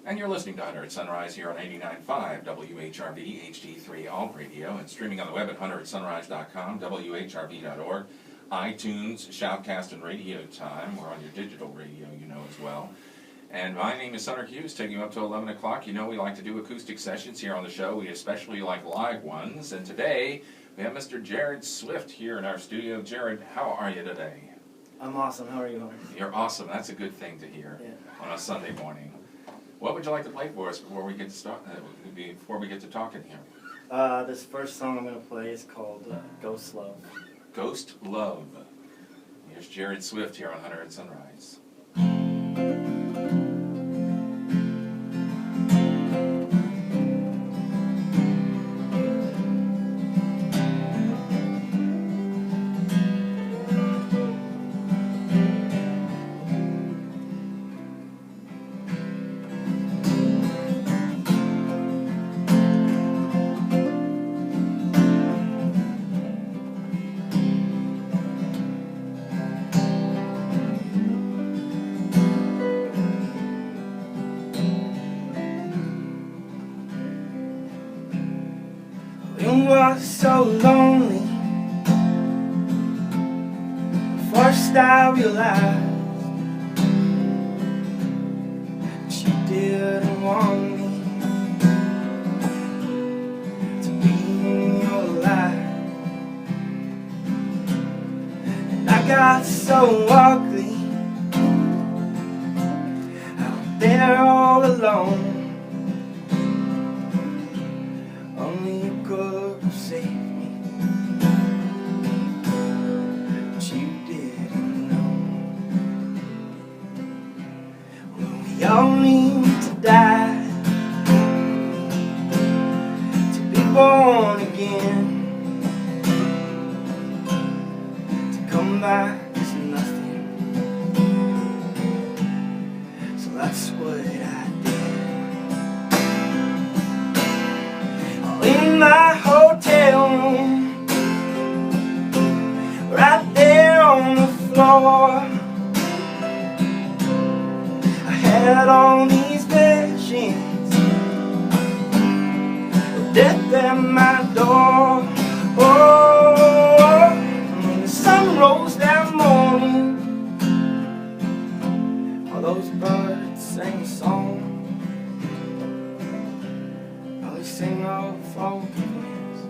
And you're listening to Hunter at Sunrise here on 89.5 WHRV HD3 Alt Radio and streaming on the web at hunteratsunrise.com, WHRV.org, iTunes, Shoutcast, and Radio Time. We're on your digital radio, you know, as well. And my name is Hunter Hughes, taking you up to 11 o'clock. You know we like to do acoustic sessions here on the show. We especially like live ones. And today we have Mr. Jared Swift here in our studio. Jared, how are you today? I'm awesome. How are you, Hunter? You're awesome. That's a good thing to hear on a Sunday morning. What would you like to play for us before we get to start? Before we get to talking here? This first song I'm going to play is called Ghost Love. Ghost Love. Here's Jared Swift here on Hunter at Sunrise. It was so lonely. First I realized she didn't want me to be in your life, and I got so ugly out there all alone. Only you could save me, but you didn't know. Well, we all need to die to be born again, to come back is nothing. So that's what I did. In my hotel room, right there on the floor, I had all these visions of death at my door. Oh, and when the sun rose that morning, all those birds sang a song. Sing of forgiveness,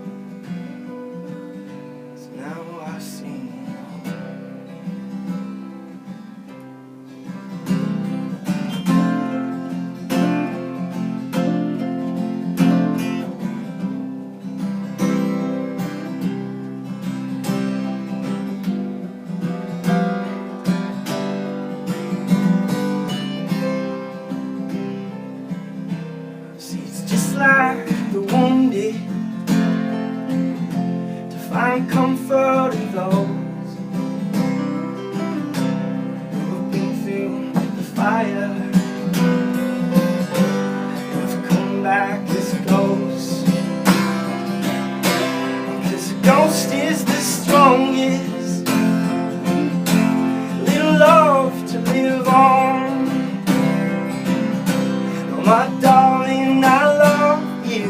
so now I sing. See, it's just like the wounded to find comfort in those who've been through the fire and have come back as ghosts, because a ghost is the strongest little love to live on. Oh, my darling, I love you.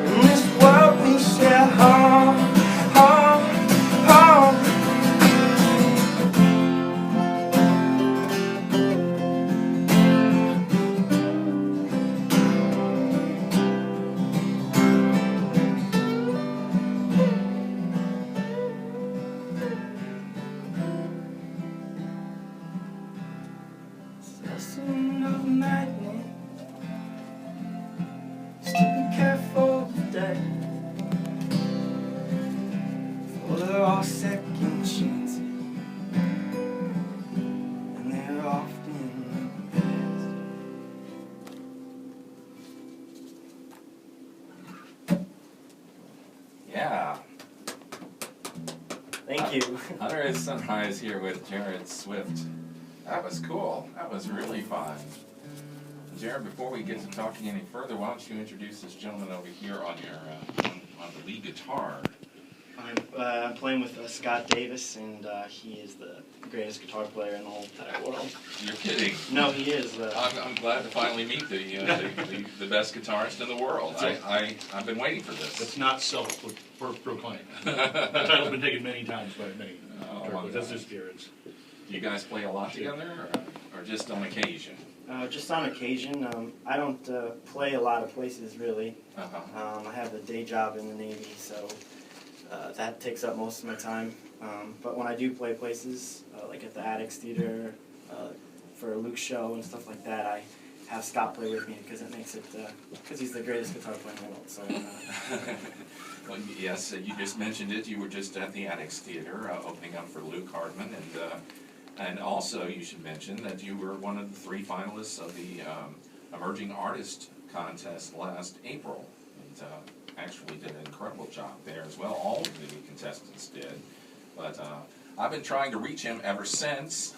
In this world we share home, home, home. Lesson of madness is to be careful of death, for there are second chances, and they're often the best. Yeah. Thank you. Hunter at Sunrise here with Jared Swift. That was cool. That was really fun. Jared, before we get to talking any further, why don't you introduce this gentleman over here on your on the lead guitar? I'm playing with Scott Davis, and he is the greatest guitar player in the whole entire world. You're kidding. No, he is. I'm glad to finally meet the best guitarist in the world. I've been waiting for this. It's not self-proclaimed. That title's been taken many times by many guitarists. That's just spirits. Do you guys play a lot together, or just on occasion? Just on occasion. I don't play a lot of places, really. Uh-huh. I have a day job in the Navy, so that takes up most of my time. But when I do play places, like at the Addicts Theater, for Luke's show and stuff like that, I have Scott play with me because it makes it, because he's the greatest guitar player in the world. So. Well, yes, you just mentioned it. You were just at the Addicts Theater opening up for Luke Hardman, and also you should mention that you were one of the 3 finalists of the Emerging Artist Contest last April, and actually did an incredible job there as well. All of the contestants did, but I've been trying to reach him ever since.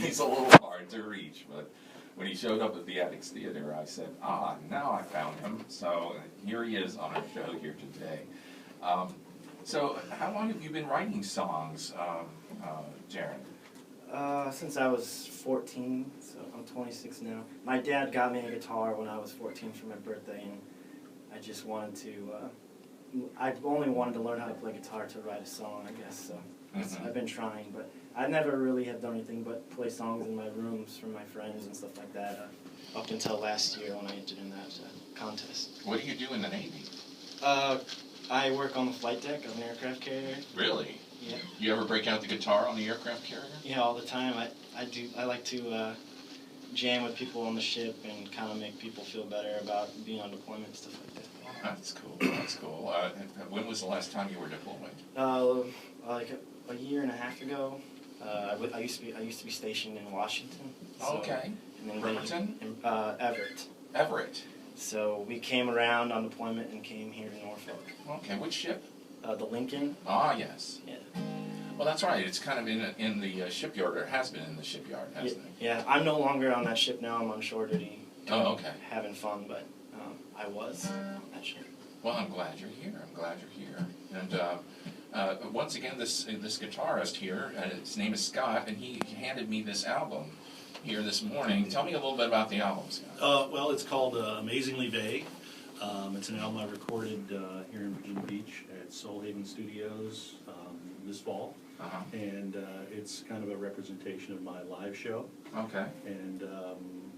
He's a little hard to reach, but when he showed up at the Addicts Theater, I said, now I found him. So here he is on our show here today. So how long have you been writing songs, Jared? Since I was 14, so I'm 26 now. My dad got me a guitar when I was 14 for my birthday, and I just wanted to, I only wanted to learn how to play guitar to write a song, I guess, so I've been trying, but I never really have done anything but play songs in my rooms for my friends and stuff like that, up until last year when I entered in that contest. What do you do in the Navy? I work on the flight deck of an aircraft carrier. Really? Yeah. You ever break out the guitar on the aircraft carrier? Yeah, all the time. I do. I like to jam with people on the ship and kind of make people feel better about being on deployment and stuff like that. That's cool. That's cool. When was the last time you were deployed? Like a year and a half ago. I used to be stationed in Washington. So, Okay. And then Bremerton? Everett. Everett. So we came around on deployment and came here to Norfolk. Okay. Which ship? The Lincoln. Ah, yes. Yeah. Well, that's right. It's kind of in the shipyard, or has been in the shipyard, hasn't it? Yeah. I'm no longer on that ship now. I'm on shore duty. Oh, okay. Having fun, but I was on that ship. Well, I'm glad you're here. I'm glad you're here. And once again, this guitarist here, his name is Scott, and he handed me this album here this morning. Tell me a little bit about the album, Scott. Well, it's called Amazingly Vague. It's an album I recorded here in Virginia Beach at Soul Haven Studios this fall. And it's kind of a representation of my live show. Okay. And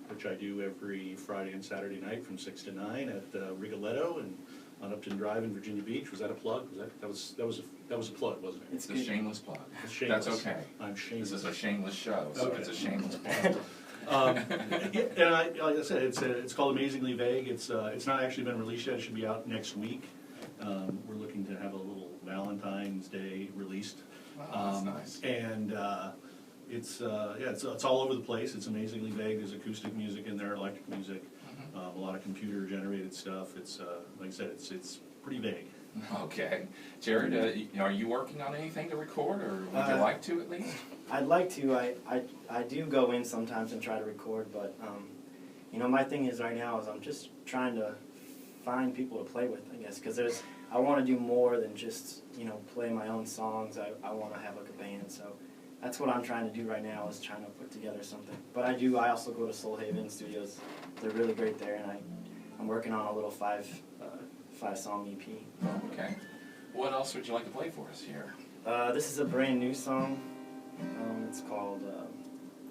which I do every Friday and Saturday night from 6 to 9 at Rigoletto and on Upton Drive in Virginia Beach. Was that a plug? That was a plug, wasn't it? It's a shameless plug. It's shameless. That's okay. I'm shameless. This is a shameless show, so Okay. it's a shameless plug. And like I said, it's called Amazingly Vague. It's not actually been released yet. It should be out next week. We're looking to have a little Valentine's Day released. Oh, that's nice. And it's all over the place. It's amazingly vague. There's acoustic music in there, electric music, a lot of computer generated stuff. It's like I said, it's pretty vague. Okay. Jared, are you working on anything to record, or would you like to at least? I'd like to. I do go in sometimes and try to record, but my thing is right now is I'm just trying to find people to play with, I guess, because I want to do more than just play my own songs. I want to have like a band, so that's what I'm trying to do right now, is trying to put together something. But I also go to Soul Haven Studios. They're really great there, and I'm working on a little five-song EP. Okay. What else would you like to play for us here? This is a brand new song. It's called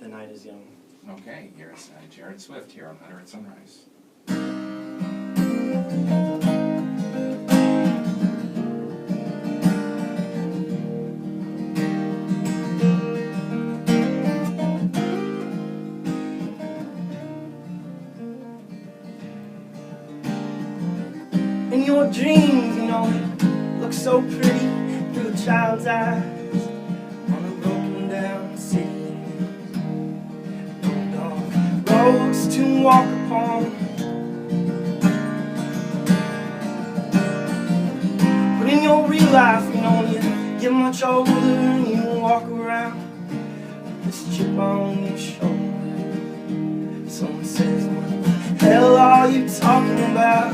The Night Is Young. Okay, here's Jared Swift here on Hunter at Sunrise. In your dreams, look so pretty through a child's eyes on a broken down city. No roads to walk upon, but in your real life, you get much older and you walk around with this chip on your shoulder. Someone says, what the hell are you talking about?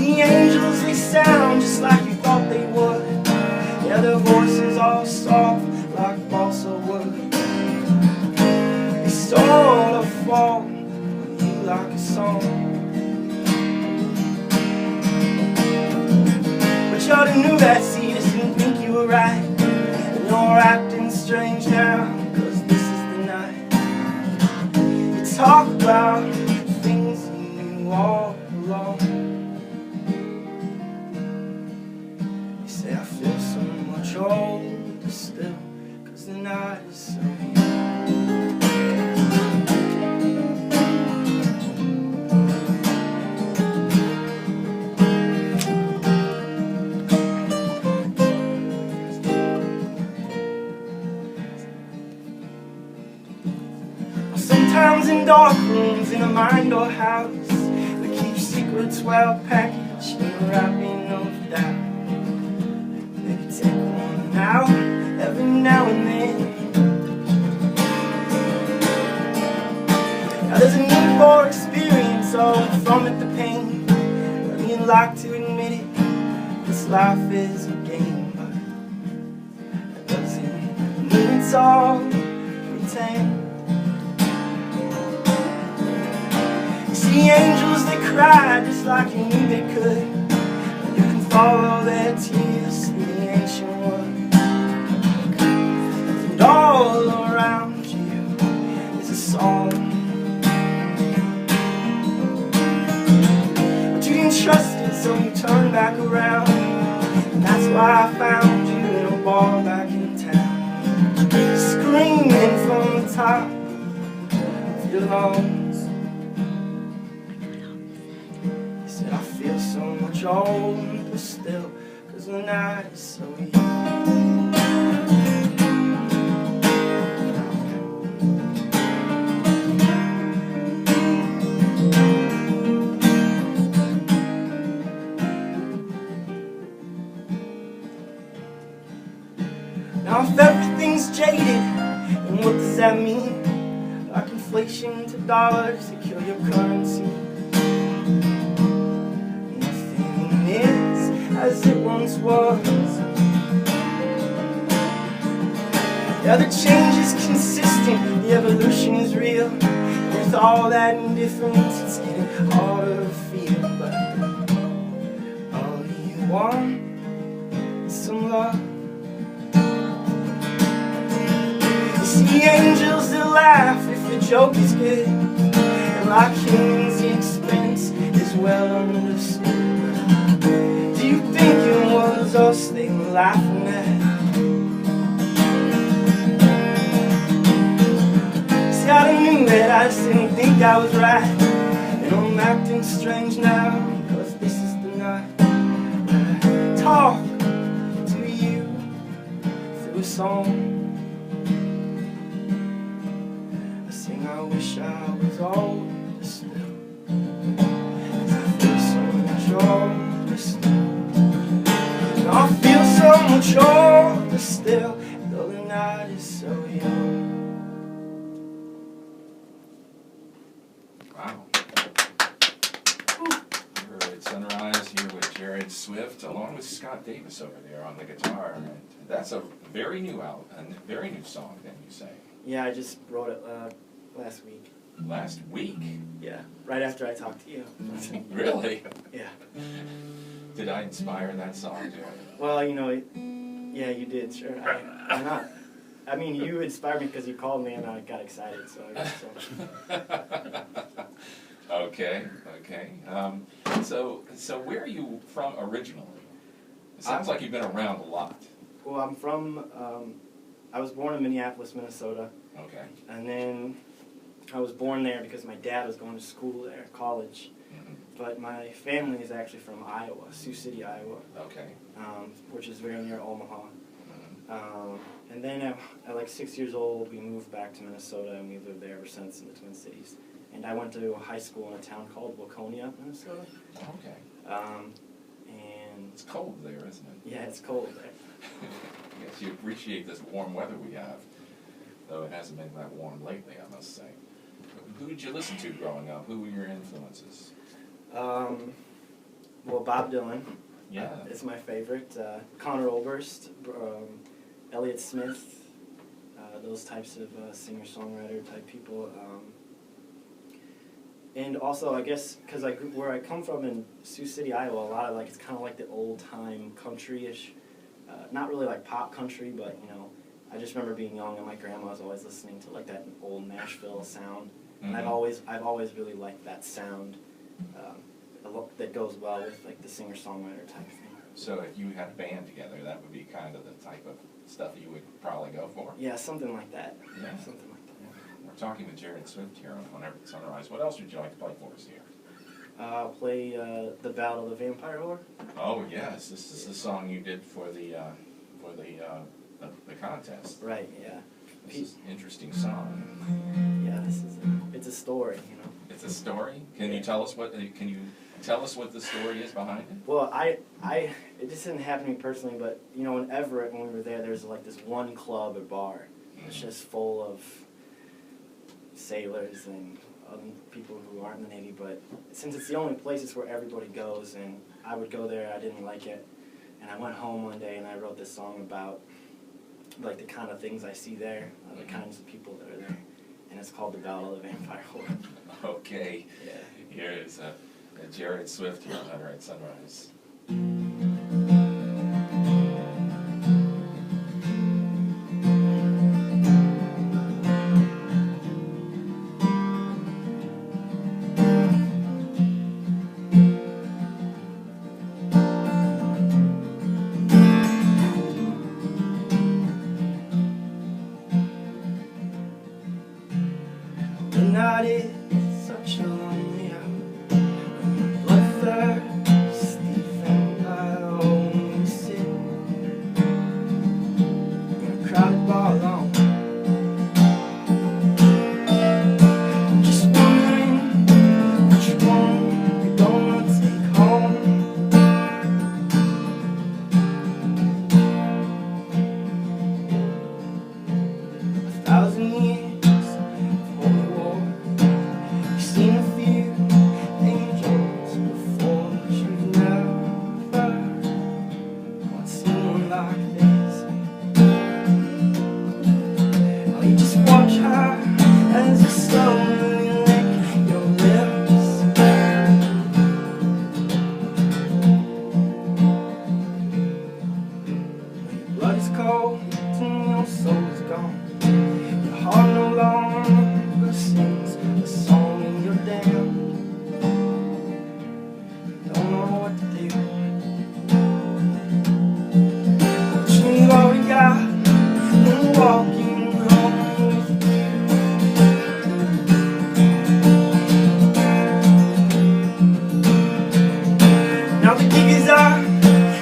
The angels, they sound just like you thought they would. Yeah, their voices all soft like balsa wood. They sort of fall on you like a song. But you oughta knew that seed just didn't think you were right. And you're acting strange now, 'cause this is the night. You talk about things you knew all along. You say I feel so much older still, 'cause the night is so young. Sometimes in dark rooms in a mind or house, we keep secrets well packaged in wrapping of doubt. Maybe take one out every now and then. Now there's a need for experience, so from it the pain. But you'd like to admit it, this life is a game, but that doesn't mean it's all pretend. See angels that cry just like you knew they could. You can follow their tears through the ancient wood. And all around you is a song. But you didn't trust it, so you turned back around. And that's why I found you in a bar back in town, screaming from the top of your lungs. I feel so much older still, 'cause the night is so young. Now if everything's jaded, then what does that mean? Like inflation to dollars to kill your currency. As it once was. Yeah, the change is consistent, the evolution is real. With all that indifference, it's getting harder to feel. But all you want is some love. You see angels that laugh if the joke is good, and like humans the expense is well understood. Do you think it was us they were laughing at? See, I knew that I just didn't think I was right. And I'm acting strange now, 'cause this is the night that I talk to you through a song. I sing, I wish I was older still, 'cause I feel so much older still. I feel so much older still, though the night is so young. Wow. We're at Sunrise here with Jared Swift, along with Scott Davis over there on the guitar. And that's a very new album, a very new song, then you say. Yeah, I just wrote it last week. Last week? Yeah, right after I talked to you. Really? Yeah. Did I inspire that song, Jared? Well, you know, yeah, you did, sure. Why not? I mean, you inspired me because you called me and I got excited, so I guess so. Okay. So where are you from originally? It sounds like you've been around a lot. Well, I'm from, I was born in Minneapolis, Minnesota. Okay. And then I was born there because my dad was going to school there, college. Mm-hmm. But my family is actually from Iowa, Sioux City, Iowa. Okay. Which is very near Omaha. Mm-hmm. And then at like 6 years old, we moved back to Minnesota, and we've lived there ever since in the Twin Cities. And I went to high school in a town called Waconia, Minnesota. Okay. And It's cold there, isn't it? yeah, it's cold there. Yes, you appreciate this warm weather we have, though it hasn't been that warm lately, I must say. Who did you listen to growing up? Who were your influences? Well, Bob Dylan. Yeah. It's my favorite. Connor Oberst, Elliott Smith, those types of singer-songwriter type people. And also, I guess, because where I come from in Sioux City, Iowa, a lot of it's kind of like the old-time country-ish, not really like pop country, but I just remember being young and my grandma was always listening to like that old Nashville sound, and I've always really liked that sound, that goes well with like the singer-songwriter type thing. So if you had a band together, that would be kind of the type of stuff you would probably go for? Yeah, something like that. Yeah. Something like that. We're talking with Jared Swift here on Everett Sunrise. What else would you like to play for us here? I'll play the Battle of the Vampire Whore. Oh yes, this is the song you did for the contest. Right. Yeah. This is an interesting song. Yeah. It's a story. It's a story. Can you tell us what the story is behind it? Well, it just didn't happen to me personally, but in Everett when we were there, there's like this one club or bar. It's just full of sailors and people who aren't in the Navy, but since it's the only place, it's where everybody goes, and I would go there, I didn't like it, and I went home one day and I wrote this song about like the kind of things I see there, the kinds of people that are there, and it's called The Battle of the Vampire Whore. Okay. Yeah. Here is Jared Swift here on Everett Sunrise. The night is such a lonely hour. Bloodthirsty vampire only sit in a crowded bar alone. Just wondering which one you're gonna take home. A thousand years holy war. You've seen a few angels before, but you've never quite seen one like this. Oh, you just watch her as you slowly lick your lips. When your blood is cold and your soul is gone, your heart no longer sings a song and you're down. Don't know what to do. But you've already got them walking home with you. Now the gig is up,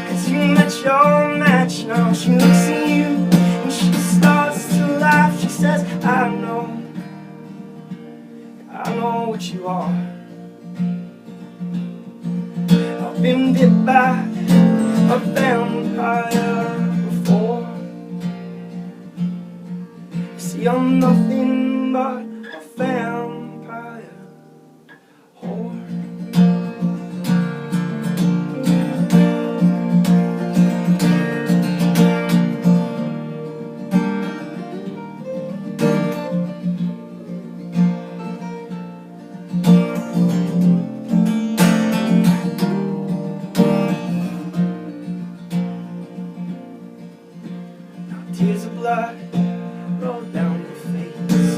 'cause you met your match. Now she looks at you and she starts to laugh. She says, I know what you are. I've been bit by a vampire before. See, I'm nothing but a vampire whore. Tears of blood roll down your face.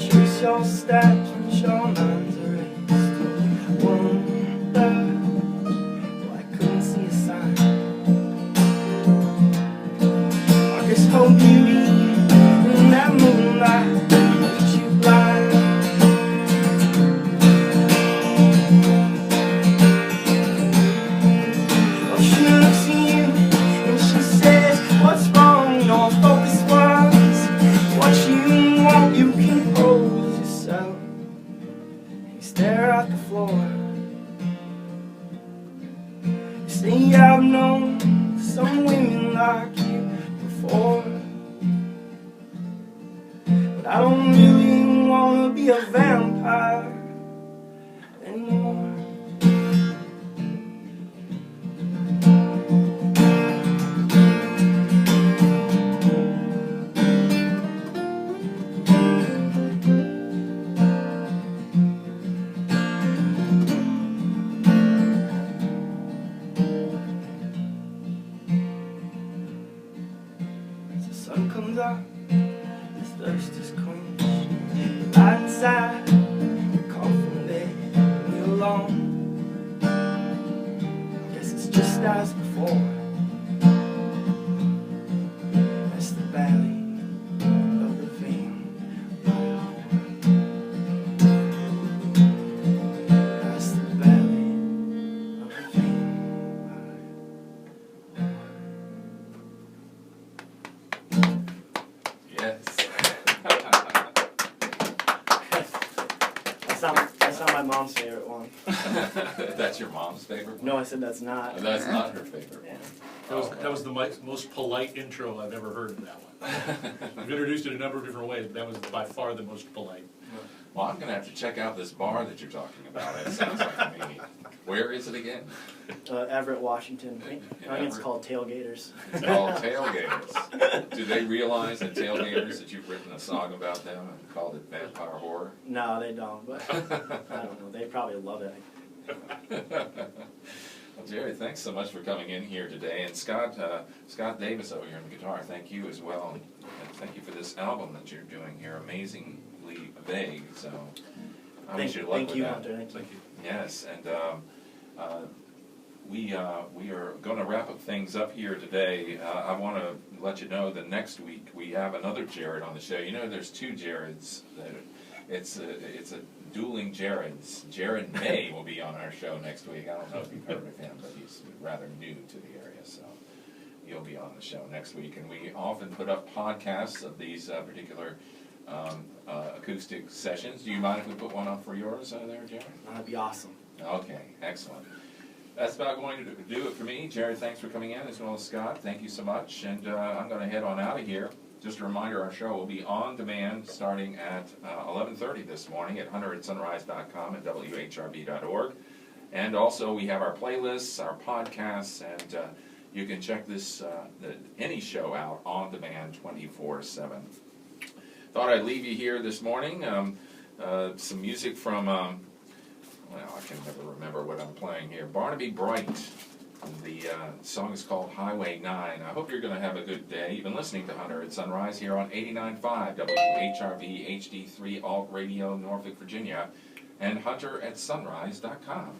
Trace your steps, but your mind's erased. I wonder why I couldn't see a sign. I guess whole beauty in that moonlight made you blind. Oh, she looks at you and she says, what's wrong? Your focus was what you want. You compose yourself and you stare at the floor. You say I've known some women like you before, but I don't really wanna be a vampire anymore. dust is clean. Outside, call from bed, leave me alone. Guess it's just as before. That's the valley of the vampire. That's the valley of the vampire. Yes. That's not my mom's favorite one. That's your mom's favorite one? No, I said that's not. That's not her favorite Yeah. one. That was the most polite intro I've ever heard of that one. I've introduced it a number of different ways, but that was by far the most polite. Well, I'm gonna have to check out this bar that you're talking about. It sounds like me. Where is it again? Everett, Washington. I think it's Everett. called Tailgaters. It's called Tailgaters. Do they realize that Tailgaters, that you've written a song about them and called it Vampire Horror? No, they don't, but I don't know. They probably love it. Well, Jerry, thanks so much for coming in here today. And Scott Davis over here on the guitar, thank you as well. And thank you for this album that you're doing here, amazingly vague. So I wish you luck Thank with you, that. Hunter. Thank you. Yes, and we are going to wrap up things up here today. I want to let you know that next week we have another Jared on the show. You know, there's two Jareds. It's a dueling Jareds. Jared May will be on our show next week. I don't know if you've heard of him, but he's rather new to the area, so he'll be on the show next week. And we often put up podcasts of these particular acoustic sessions. Do you mind if we put one up for yours there, Jared? That'd be awesome. Okay, excellent. That's about going to do it for me. Jared, thanks for coming in, as well as Scott. Thank you so much. And I'm going to head on out of here. Just a reminder, our show will be on demand starting at 11:30 this morning at hunteratsunrise.com and whrb.org. And also, we have our playlists, our podcasts, and you can check any show out on demand 24/7. Thought I'd leave you here this morning. Some music from, well, I can never remember what I'm playing here. Barnaby Bright. The song is called Highway 9. I hope you're going to have a good day. You've been listening to Hunter at Sunrise here on 89.5 WHRV HD3 Alt Radio, Norfolk, Virginia, and hunteratsunrise.com.